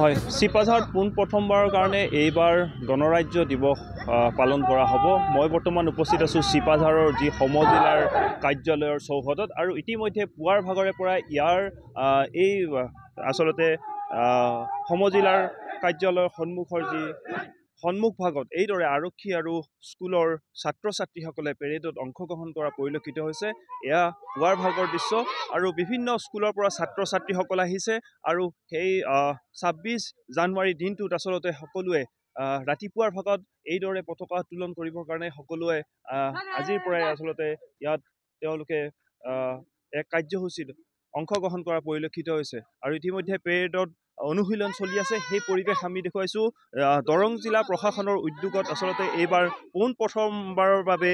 হয়, চিপাঝাৰত পোনপ্ৰথমবাৰৰ কাৰণে এইবাৰ গণৰাজ্য দিৱস পালন কৰা হ'ব। মই বৰ্তমান উপস্থিত আছোঁ চিপাঝাৰৰ যি সমজিলাৰ কাৰ্যালয়ৰ চৌহদত, আৰু ইতিমধ্যে পুৱাৰ ভাগৰে পৰা ইয়াৰ এই আচলতে সমজিলাৰ কাৰ্যালয়ৰ সন্মুখৰ যি সন্মুখ ভাগত এইদৰে আৰক্ষী আৰু স্কুলৰ ছাত্ৰ ছাত্ৰীসকলে পেৰেডত অংশগ্ৰহণ কৰা পৰিলক্ষিত হৈছে। এয়া পুৱাৰ ভাগৰ দৃশ্য, আৰু বিভিন্ন স্কুলৰ পৰা ছাত্ৰ ছাত্ৰীসকল আহিছে, আৰু সেই ২৬ জানুৱাৰী দিনটোত আচলতে সকলোৱে ৰাতিপুৱাৰ ভাগত এইদৰে পতাকা উত্তোলন কৰিবৰ কাৰণে সকলোৱে আজিৰ পৰাই আচলতে ইয়াত তেওঁলোকে এক কাৰ্যসূচীত অংশগ্ৰহণ কৰা পৰিলক্ষিত হৈছে। আৰু ইতিমধ্যে পেৰেডত অনুশীলন চলি আছে। সেই পৰিৱেশ আমি দেখুৱাইছোঁ। দৰং জিলা প্ৰশাসনৰ উদ্যোগত আচলতে এইবাৰ পোনপ্ৰথমবাৰৰ বাবে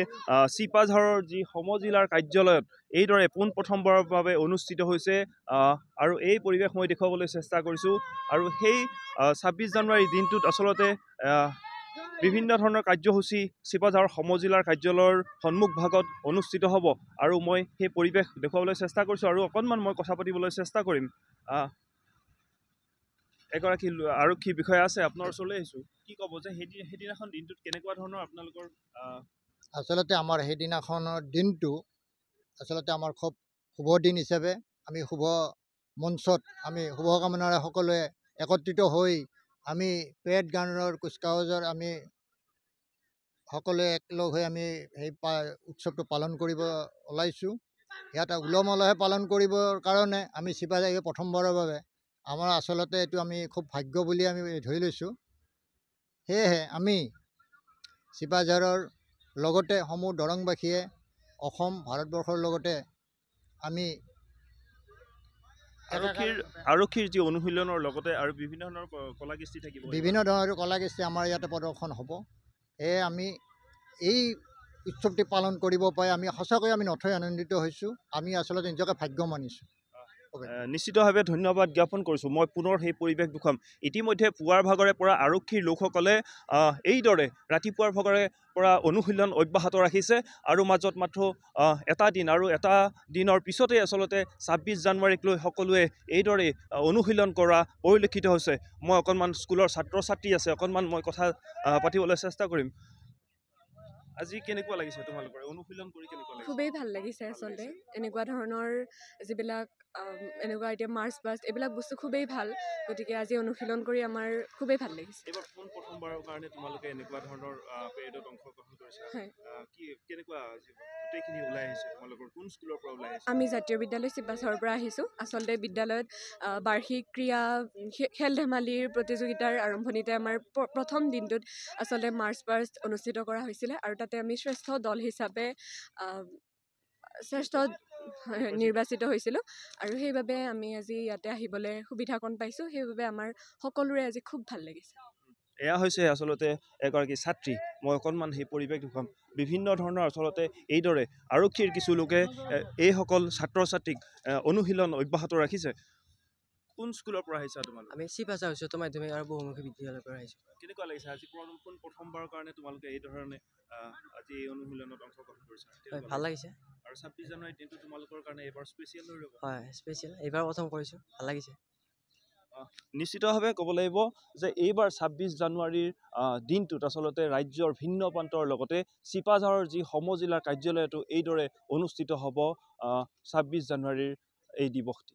চিপাঝাৰৰ যি সমজিলাৰ কাৰ্যালয়ত এইদৰে পোনপ্ৰথমবাৰৰ বাবে অনুষ্ঠিত হৈছে, আৰু এই পৰিৱেশ মই দেখুৱাবলৈ চেষ্টা কৰিছোঁ। আৰু সেই ২৬ জানুৱাৰী দিনটোত আচলতে বিভিন্ন ধৰণৰ কাৰ্যসূচী চিপাঝাৰৰ সমজিলাৰ কাৰ্যালয়ৰ সন্মুখ ভাগত অনুষ্ঠিত হ'ব, আৰু মই সেই পৰিৱেশ দেখুৱাবলৈ চেষ্টা কৰিছোঁ। আৰু অকণমান মই কথা পাতিবলৈ চেষ্টা কৰিম। এগৰাকী আৰক্ষী বিষয়া আছে, আপোনাৰ ওচৰলৈ আহিছোঁ। কি ক'ব যে সেইদিনাখন দিনটোত কেনেকুৱা ধৰণৰ আপোনালোকৰ আচলতে আমাৰ সেইদিনাখনৰ দিনটো আচলতে আমাৰ খুব শুভ দিন হিচাপে আমি শুভ মঞ্চত আমি শুভকামনাৰে সকলোৱে একত্ৰিত হৈ আমি পেৰেড গ্ৰাউণ্ডৰ কুচকাৱাজৰ আমি সকলোৱে একলগ হৈ আমি সেই উৎসৱটো পালন কৰিব ওলাইছোঁ। ইয়াত উলহ মালহে পালন কৰিবৰ কাৰণে আমি চিপাঝাৰ প্ৰথমবাৰৰ বাবে আমাৰ আচলতে এইটো আমি খুব ভাগ্য বুলি আমি ধৰি লৈছোঁ। সেয়েহে আমি চিপাঝাৰৰ লগতে সমূহ দৰংবাসীয়ে অসম ভাৰতবৰ্ষৰ লগতে আমি আৰক্ষীৰ যি অনুশীলনৰ লগতে আৰু বিভিন্ন ধৰণৰ কলাকৃষ্টি থাকিব, বিভিন্ন ধৰণৰ কলাকৃষ্টি আমাৰ ইয়াতে প্ৰদৰ্শন হ'ব। সেয়ে আমি এই উৎসৱটি পালন কৰিব পাই আমি সঁচাকৈ আমি নথৈ আনন্দিত হৈছোঁ। আমি আচলতে নিজকে ভাগ্য মানিছোঁ। নিশ্চিতভাৱে ধন্যবাদ জ্ঞাপন কৰিছোঁ। মই পুনৰ সেই পৰিৱেশ দেখুৱাম। ইতিমধ্যে পুৱাৰ ভাগৰে পৰা আৰক্ষীৰ লোকসকলে এইদৰে ৰাতিপুৱাৰ ভাগৰে পৰা অনুশীলন অব্যাহত ৰাখিছে, আৰু মাজত মাত্ৰ এটা দিন, আৰু এটা দিনৰ পিছতেই আচলতে ২৬ জানুৱাৰীক লৈ সকলোৱে এইদৰে অনুশীলন কৰা পৰিলক্ষিত হৈছে। মই অকণমান স্কুলৰ ছাত্ৰ ছাত্ৰী আছে, অকণমান মই কথা পাতিবলৈ চেষ্টা কৰিম। আজি কেনেকুৱা লাগিছে তোমালোকৰ অনুশীলন কৰি? কেনেকুৱা লাগিছে? খুবেই ভাল লাগিছে। আচলতে এনেকুৱা ধৰণৰ যিবিলাক এনেকুৱা এতিয়া মাৰ্চ পাষ্ট এইবিলাক বস্তু খুবেই ভাল, গতিকে আজি অনুশীলন কৰি আমাৰ খুবেই ভাল লাগিছে। এইবাৰ প্ৰথমবাৰৰ কাৰণে তোমালোকে এনেকুৱা ধৰণৰ পেৰেডত অংশগ্ৰহণ কৰিছা। হয়, কি কেনেকুৱা গোটেইখিনি ওলাই আহিছে? তোমালোকৰ কোন স্কুলৰ পৰা ওলাই আহিছে? আমি জাতীয় বিদ্যালয় চিপাঝাৰৰ পৰা আহিছোঁ। আচলতে বিদ্যালয়ত বাৰ্ষিক ক্ৰীড়া খেল ধেমালিৰ প্ৰতিযোগিতাৰ আৰম্ভণিতে আমাৰ প্ৰথম দিনটোত আচলতে মাৰ্চ পাষ্ট অনুষ্ঠিত কৰা হৈছিলে, আৰু তাতে আমি শ্ৰেষ্ঠ দল হিচাপে নিৰ্বাচিত হৈছিলোঁ, আৰু সেইবাবে আমি আজি ইয়াতে আহিবলৈ সুবিধাকণ পাইছোঁ। সেইবাবে আমাৰ সকলোৰে আজি খুব ভাল লাগিছে। এয়া হৈছে আচলতে এগৰাকী ছাত্ৰী। মই অকণমান সেই পৰিৱেশ দেখুৱাম। বিভিন্ন ধৰণৰ আচলতে এইদৰে আৰক্ষীৰ কিছু লোকে এইসকল ছাত্ৰ ছাত্ৰীক অনুশীলন অব্যাহত ৰাখিছে। কোন স্কুলৰ পৰা আহিছা তোমালোকে? আমি চিপাঝাৰ উচ্চতৰ মাধ্যমিক আৰু বহুমুখী বিদ্যালয়ৰ পৰা আহিছোঁ। কেনেকুৱা লাগিছে আজি প্ৰথমবাৰৰ কাৰণে তোমালোকে এই ধৰণে আজি এই অনুশীলনত অংশগ্ৰহণ কৰিছা? ভাল লাগিছে। আৰু ২৬ জানুৱাৰী দিনটো তোমালোকৰ কাৰণে এইবাৰ স্পেচিয়েল হৈ ৰ'ব। হয়, স্পেচিয়েল। এইবাৰ প্ৰথম কৰিছোঁ, ভাল লাগিছে। নিশ্চিতভাৱে ক'ব লাগিব যে এইবাৰ ২৬ জানুৱাৰীৰ দিনটোত আচলতে ৰাজ্যৰ ভিন্ন প্ৰান্তৰ লগতে চিপাঝাৰৰ যি সমজিলাৰ কাৰ্যালয়তো এইদৰে অনুষ্ঠিত হ'ব ২৬ জানুৱাৰীৰ এই দিৱসটি।